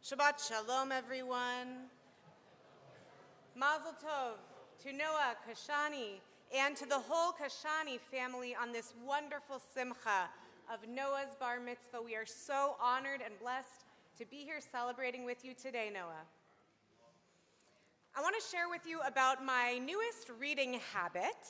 Shabbat Shalom, everyone. Mazel Tov to Noah, Kashani, and to the whole Kashani family on this wonderful simcha of Noah's bar mitzvah. We are so honored and blessed to be here celebrating with you today, Noah. I want to share with you about my newest reading habit.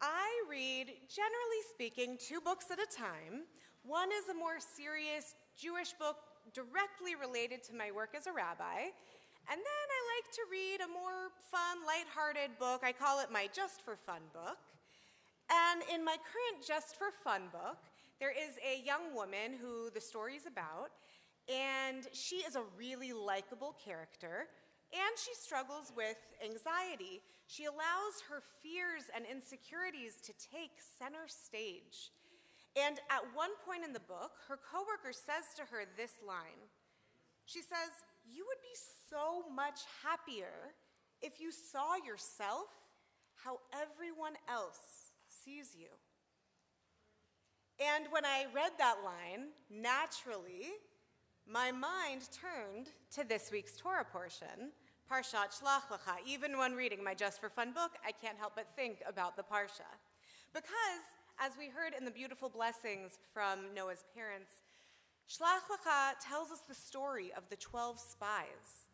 I read, generally speaking, 2 books at a time. One is a more serious Jewish book directly related to my work as a rabbi. And then I like to read a more fun, lighthearted book. I call it my Just for Fun book. And in my current Just for Fun book, there is a young woman who the story's about, and she is a really likable character, and she struggles with anxiety. She allows her fears and insecurities to take center stage. And at one point in the book, her coworker says to her this line. She says, "You would be so much happier if you saw yourself how everyone else sees you." And when I read that line, naturally, my mind turned to this week's Torah portion, Parshat Shlach Lecha. Even when reading my Just for Fun book, I can't help but think about the Parsha. Because, as we heard in the beautiful blessings from Noah's parents, Shlach Lecha tells us the story of the 12 spies.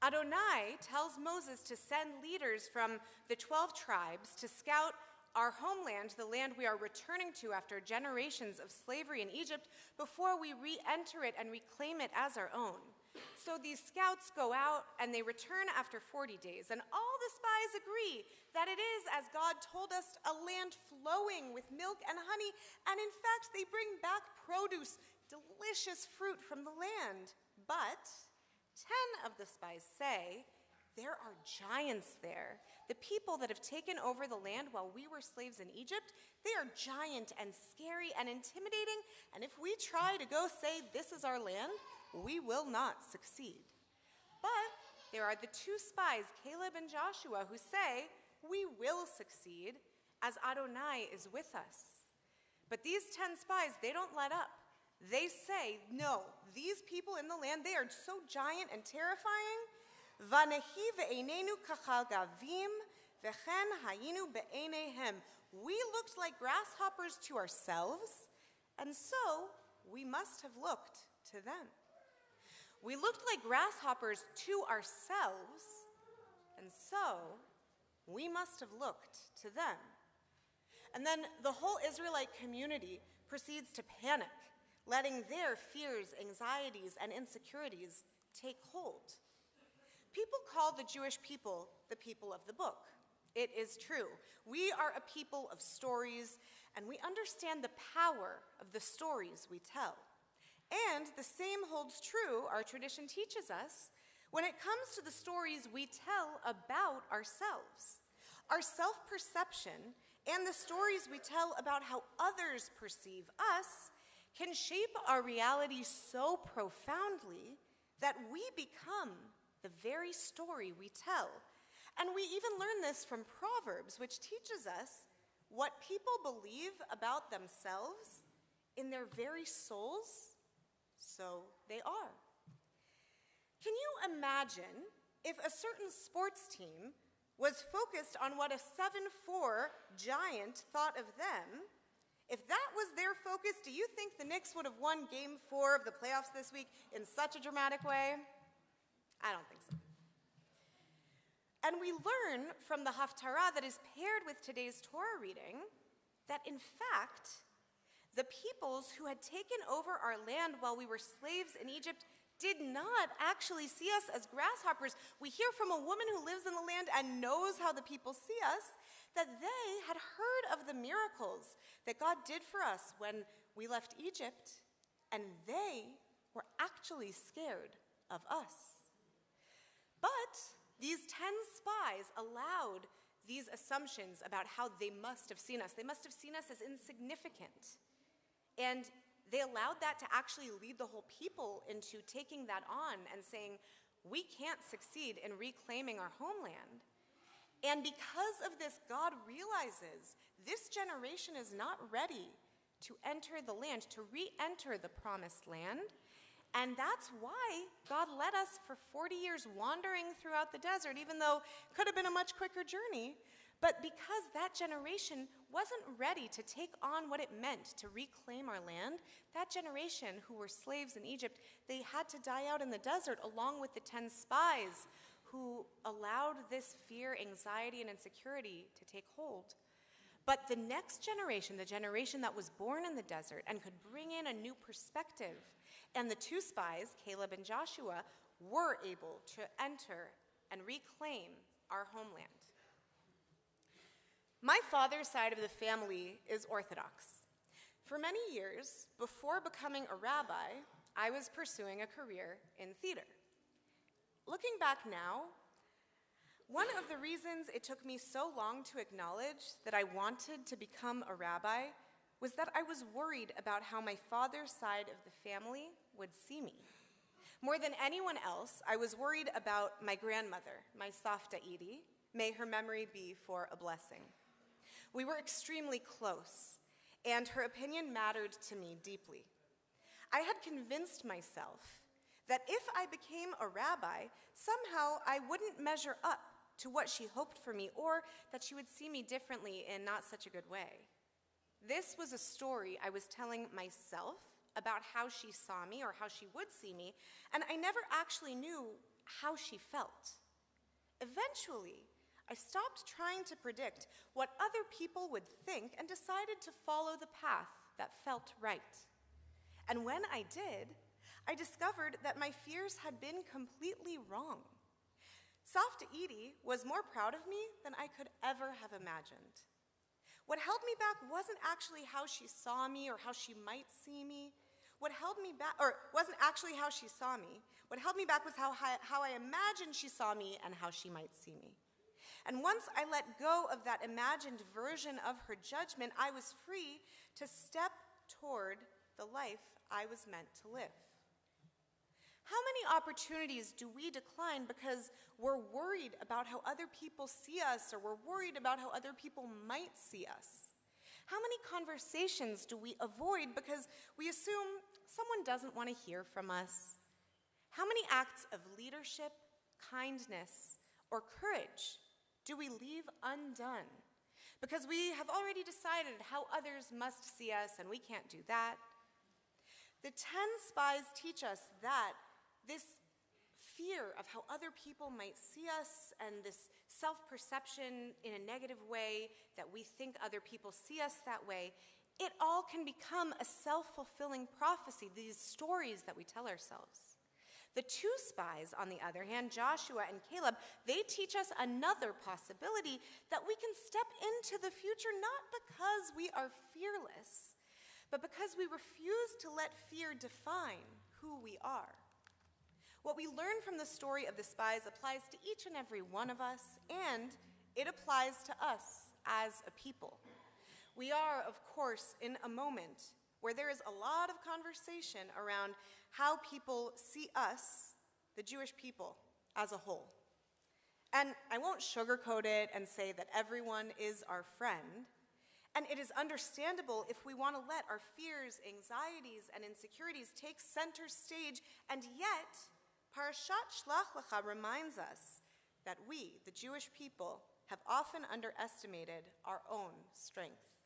Adonai tells Moses to send leaders from the 12 tribes to scout our homeland, the land we are returning to after generations of slavery in Egypt, before we re-enter it and reclaim it as our own. So these scouts go out and they return after 40 days, and all the spies agree that it is, as God told us, a land flowing with milk and honey, and in fact they bring back produce, delicious fruit from the land. But 10 of the spies say, there are giants there. The people that have taken over the land while we were slaves in Egypt, they are giant and scary and intimidating, and if we try to go say this is our land, we will not succeed. But there are the 2 spies, Caleb and Joshua, who say, we will succeed as Adonai is with us. But these 10 spies, they don't let up. They say, no, these people in the land, they are so giant and terrifying. Vanehi ve'einenu kachal gavim vechen hayinu be'eineihem. We looked like grasshoppers to ourselves, and so we must have looked to them. We looked like grasshoppers to ourselves, and so we must have looked to them. And then the whole Israelite community proceeds to panic, letting their fears, anxieties, and insecurities take hold. People call the Jewish people the people of the book. It is true. We are a people of stories, and we understand the power of the stories we tell. And the same holds true, our tradition teaches us, when it comes to the stories we tell about ourselves. Our self-perception and the stories we tell about how others perceive us can shape our reality so profoundly that we become the very story we tell. And we even learn this from Proverbs, which teaches us what people believe about themselves in their very souls, so they are. Can you imagine if a certain sports team was focused on what a 7'4" giant thought of them? If that was their focus, do you think the Knicks would have won Game 4 of the playoffs this week in such a dramatic way? I don't think so. And we learn from the Haftarah that is paired with today's Torah reading that, in fact, the peoples who had taken over our land while we were slaves in Egypt did not actually see us as grasshoppers. We hear from a woman who lives in the land and knows how the people see us that they had heard of the miracles that God did for us when we left Egypt, and they were actually scared of us. But these 10 spies allowed these assumptions about how they must have seen us. They must have seen us as insignificant. And they allowed that to actually lead the whole people into taking that on and saying, we can't succeed in reclaiming our homeland. And because of this, God realizes this generation is not ready to enter the land, to re-enter the promised land. And that's why God led us for 40 years wandering throughout the desert, even though it could have been a much quicker journey. But because that generation wasn't ready to take on what it meant to reclaim our land, that generation who were slaves in Egypt, they had to die out in the desert along with the 10 spies who allowed this fear, anxiety, and insecurity to take hold. But the next generation, the generation that was born in the desert and could bring in a new perspective, and the 2 spies, Caleb and Joshua, were able to enter and reclaim our homeland. My father's side of the family is Orthodox. For many years, before becoming a rabbi, I was pursuing a career in theater. Looking back now, one of the reasons it took me so long to acknowledge that I wanted to become a rabbi was that I was worried about how my father's side of the family would see me. More than anyone else, I was worried about my grandmother, my Savta Edie. May her memory be for a blessing. We were extremely close, and her opinion mattered to me deeply. I had convinced myself that if I became a rabbi, somehow I wouldn't measure up to what she hoped for me, or that she would see me differently in not such a good way. This was a story I was telling myself about how she saw me or how she would see me, and I never actually knew how she felt. Eventually, I stopped trying to predict what other people would think and decided to follow the path that felt right. And when I did, I discovered that my fears had been completely wrong. Savta Edie was more proud of me than I could ever have imagined. What held me back wasn't actually how she saw me or how she might see me. What held me back, or wasn't actually how she saw me. What held me back was how I imagined she saw me and how she might see me. And once I let go of that imagined version of her judgment, I was free to step toward the life I was meant to live. How many opportunities do we decline because we're worried about how other people see us, or we're worried about how other people might see us? How many conversations do we avoid because we assume someone doesn't want to hear from us? How many acts of leadership, kindness, or courage do we leave undone because we have already decided how others must see us and we can't do that? The 10 spies teach us that this fear of how other people might see us and this self-perception in a negative way, that we think other people see us that way, it all can become a self-fulfilling prophecy, these stories that we tell ourselves. The 2 spies, on the other hand, Joshua and Caleb, they teach us another possibility, that we can step into the future not because we are fearless, but because we refuse to let fear define who we are. What we learn from the story of the spies applies to each and every one of us, and it applies to us as a people. We are, of course, in a moment where there is a lot of conversation around how people see us, the Jewish people, as a whole. And I won't sugarcoat it and say that everyone is our friend. And it is understandable if we want to let our fears, anxieties, and insecurities take center stage, and yet Parashat Shlach Lecha reminds us that we, the Jewish people, have often underestimated our own strength.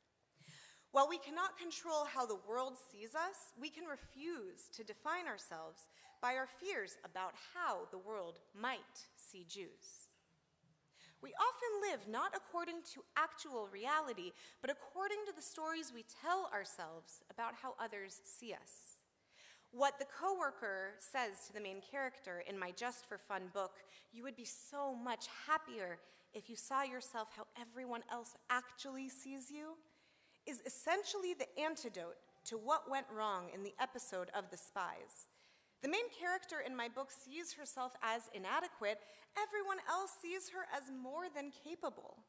While we cannot control how the world sees us, we can refuse to define ourselves by our fears about how the world might see Jews. We often live not according to actual reality, but according to the stories we tell ourselves about how others see us. What the coworker says to the main character in my Just for Fun book, "You would be so much happier if you saw yourself how everyone else actually sees you," is essentially the antidote to what went wrong in the episode of the spies. The main character in my book sees herself as inadequate. Everyone else sees her as more than capable.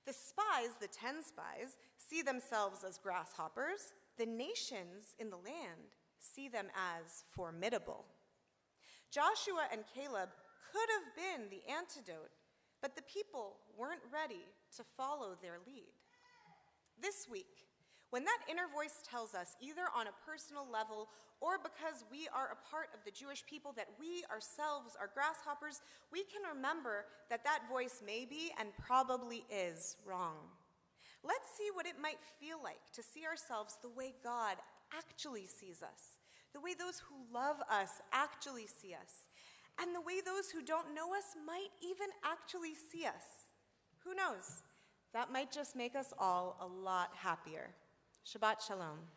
The spies, the 10 spies, see themselves as grasshoppers. The nations in the land see them as formidable. Joshua and Caleb could have been the antidote, but the people weren't ready to follow their lead. This week, When that inner voice tells us, either on a personal level or because we are a part of the Jewish people, that we ourselves are grasshoppers, we can remember that that voice may be and probably is wrong. Let's see what it might feel like to see ourselves the way God actually sees us, the way those who love us actually see us, and the way those who don't know us might even actually see us. Who knows? That might just make us all a lot happier. Shabbat Shalom.